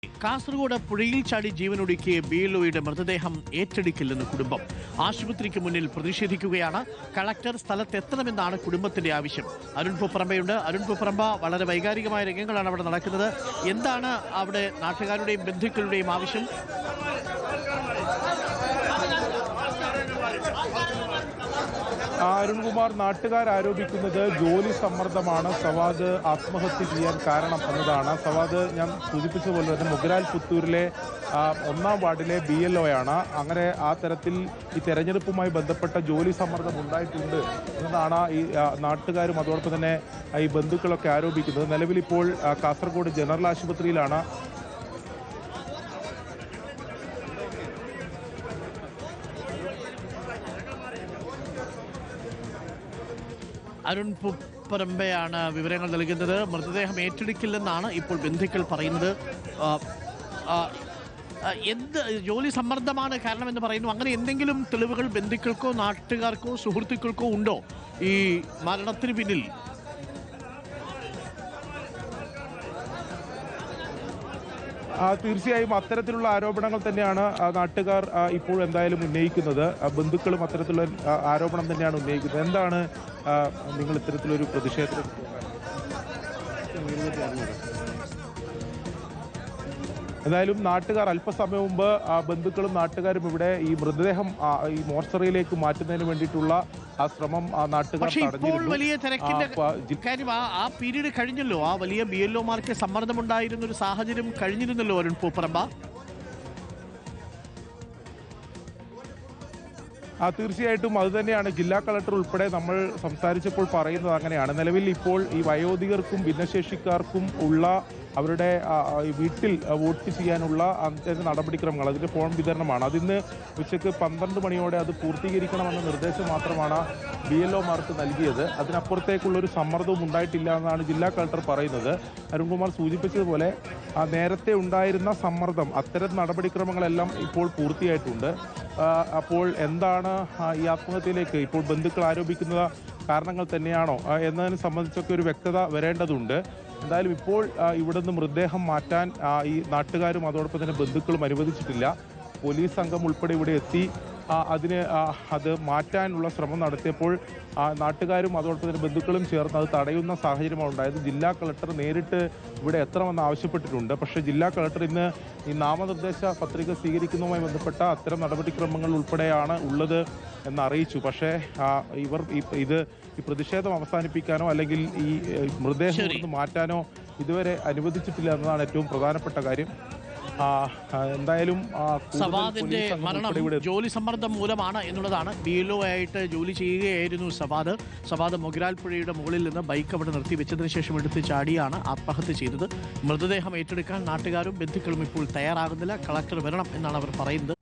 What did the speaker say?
കാസർഗോഡ് പുഴയിൽ ചാടി ജീവനൊടുക്കിയ ബിഎൽഒയുടെ മൃതദേഹം ഏറ്റെടുക്കില്ലെന്ന് കുടുംബം. ആശുപത്രിക്ക് മുന്നിൽ പ്രതിഷേധിക്കുകയാണ്. കളക്ടർ സ്ഥലത്തെത്തണമെന്നാണ് കുടുംബത്തിന്റെ ആവശ്യം. അരുൺ പൂപ്പറമ്പയുണ്ട്. അരുൺ പൂപ്പറമ്പ, വളരെ വൈകാരികമായ രംഗങ്ങളാണ് അവിടെ നടക്കുന്നത്. എന്താണ് അവിടെ നാട്ടുകാരുടെയും ബന്ധുക്കളുടെയും ആവശ്യം? അരുൺകുമാർ, നാട്ടുകാർ ആരോപിക്കുന്നത് ജോലി സമ്മർദ്ദമാണ് സവാദ് ആത്മഹത്യ ചെയ്യാൻ കാരണം എന്നതാണ്. സവാദ്, ഞാൻ സൂചിപ്പിച്ചതുപോലെ തന്നെ മുഗരാൽ പുത്തൂരിലെ 1-ാം വാർഡിലെ BLO ആണ്. അങ്ങനെ ആ തരത്തിൽ ഈ തെരഞ്ഞെടുപ്പുമായി ബന്ധപ്പെട്ട ജോലി സമ്മർദ്ദം ഉണ്ടായിട്ടുണ്ട് എന്നതാണ് ഈ നാട്ടുകാരും അതോടൊപ്പം തന്നെ ഈ ബന്ധുക്കളൊക്കെ ആരോപിക്കുന്നത്. നിലവിൽ ഇപ്പോൾ കാസർഗോഡ് ജനറൽ ആശുപത്രിയിലാണ് അരുൺ പൂപ്പറമ്പയാണ് വിവരങ്ങൾ നൽകുന്നത്. മൃതദേഹം ഏറ്റെടുക്കില്ലെന്നാണ് ഇപ്പോൾ ബന്ധുക്കൾ പറയുന്നത്. എന്ത് ജോലി സമ്മർദ്ദമാണ് കാരണമെന്ന് പറയുന്നു. അങ്ങനെ എന്തെങ്കിലും തെളിവുകൾ ബന്ധുക്കൾക്കോ നാട്ടുകാർക്കോ സുഹൃത്തുക്കൾക്കോ ഉണ്ടോ ഈ മരണത്തിന് പിന്നിൽ? തീർച്ചയായും അത്തരത്തിലുള്ള ആരോപണങ്ങൾ തന്നെയാണ് നാട്ടുകാർ ഇപ്പോൾ എന്തായാലും ഉന്നയിക്കുന്നത്. ബന്ധുക്കളും അത്തരത്തിലുള്ള ആരോപണം തന്നെയാണ് ഉന്നയിക്കുന്നത്. എന്താണ് നിങ്ങൾ ഇത്തരത്തിലൊരു പ്രതിഷേധത്തിൽ? എന്തായാലും നാട്ടുകാർ അല്പസമയം മുമ്പ് ബന്ധുക്കളും നാട്ടുകാരും ഇവിടെ ഈ മൃതദേഹം ഈ മോർച്ചറിയിലേക്ക് മാറ്റുന്നതിന് വേണ്ടിയിട്ടുള്ള ആ ശ്രമം നാട്ടുകാർ തടഞ്ഞിരുന്നു. വലിയ തിരക്കിന്റെ കാര്യം ആ പീരീഡ് കഴിഞ്ഞല്ലോ. ആ വലിയ BLOമാർക്ക് സമ്മർദ്ദമുണ്ടായിരുന്ന ഒരു സാഹചര്യം കഴിഞ്ഞിരുന്നല്ലോ അരുൺ പൂപ്പറമ്പ. തീർച്ചയായിട്ടും അതുതന്നെയാണ് ജില്ലാ കളക്ടർ ഉൾപ്പെടെ നമ്മൾ സംസാരിച്ചപ്പോൾ പറയുന്നത്. അങ്ങനെയാണ് നിലവിൽ ഇപ്പോൾ ഈ വയോധികർക്കും ഭിന്നശേഷിക്കാർക്കും ഉള്ള അവരുടെ വീട്ടിൽ വോട്ട് ചെയ്യാനുള്ള അന്തിമ നടപടിക്രമങ്ങൾ, അതിൻ്റെ ഫോം വിതരണമാണ്. അതിന്ന് ഉച്ചയ്ക്ക് 12 മണിയോടെ അത് പൂർത്തീകരിക്കണമെന്ന നിർദ്ദേശം മാത്രമാണ് BLOമാർക്ക് നൽകിയത്. അതിനപ്പുറത്തേക്കുള്ളൊരു സമ്മർദ്ദവും ഉണ്ടായിട്ടില്ല എന്നാണ് ജില്ലാ കളക്ടർ പറയുന്നത്. അരുൺകുമാർ സൂചിപ്പിച്ചതുപോലെ നേരത്തെ ഉണ്ടായിരുന്ന സമ്മർദ്ദം, അത്തരം നടപടിക്രമങ്ങളെല്ലാം ഇപ്പോൾ പൂർത്തിയായിട്ടുണ്ട്. അപ്പോൾ എന്താണ് ഈ ആത്മഹത്യയിലേക്ക് ഇപ്പോൾ ബന്ധുക്കൾ ആരോപിക്കുന്ന കാരണങ്ങൾ തന്നെയാണോ എന്നതിനെ സംബന്ധിച്ചൊക്കെ ഒരു വ്യക്തത വരേണ്ടതുണ്ട്. എന്തായാലും ഇപ്പോൾ ഇവിടുന്ന് മൃതദേഹം മാറ്റാൻ ഈ നാട്ടുകാരും അതോടൊപ്പം തന്നെ ബന്ധുക്കളും അനുവദിച്ചിട്ടില്ല. പോലീസ് സംഘം ഉൾപ്പെടെ ഇവിടെ എത്തി അത് മാറ്റാനുള്ള ശ്രമം നടത്തിയപ്പോൾ നാട്ടുകാരും അതോടൊപ്പം തന്നെ ബന്ധുക്കളും ചേർന്ന് അത് തടയുന്ന സാഹചര്യമാണ് ഉണ്ടായത്. ജില്ലാ കളക്ടർ നേരിട്ട് ഇവിടെ എത്തണമെന്ന് ആവശ്യപ്പെട്ടിട്ടുണ്ട്. പക്ഷേ ജില്ലാ കളക്ടർ ഇന്ന് ഈ നാമനിർദ്ദേശ പത്രിക സ്വീകരിക്കുന്നതുമായി ബന്ധപ്പെട്ട അത്തരം നടപടിക്രമങ്ങൾ ഉൾപ്പെടെയാണ് ഉള്ളത് എന്ന് അറിയിച്ചു. പക്ഷേ ഈ പ്രതിഷേധം അവസാനിപ്പിക്കാനോ അല്ലെങ്കിൽ ഈ മൃതദേഹം മാറ്റാനോ ഇതുവരെ അനുവദിച്ചിട്ടില്ല എന്നതാണ് ഏറ്റവും പ്രധാനപ്പെട്ട കാര്യം. എന്തായാലും സവാദിന്റെ മരണം ജോലി സമ്മർദ്ദം മൂലമാണ് എന്നുള്ളതാണ്. BLO ആയിട്ട് ജോലി ചെയ്യുകയായിരുന്നു സവാദ് മുഗരാൽ പുഴയുടെ മുകളിൽ നിന്ന് ബൈക്ക് അവിടെ നിർത്തി വെച്ചതിന് ശേഷം എടുത്ത് ചാടിയാണ് ആത്മഹത്യ ചെയ്തത്. മൃതദേഹം ഏറ്റെടുക്കാൻ നാട്ടുകാരും ബന്ധുക്കളും ഇപ്പോൾ തയ്യാറാകുന്നില്ല. കളക്ടർ വരണം എന്നാണ് അവർ പറയുന്നത്.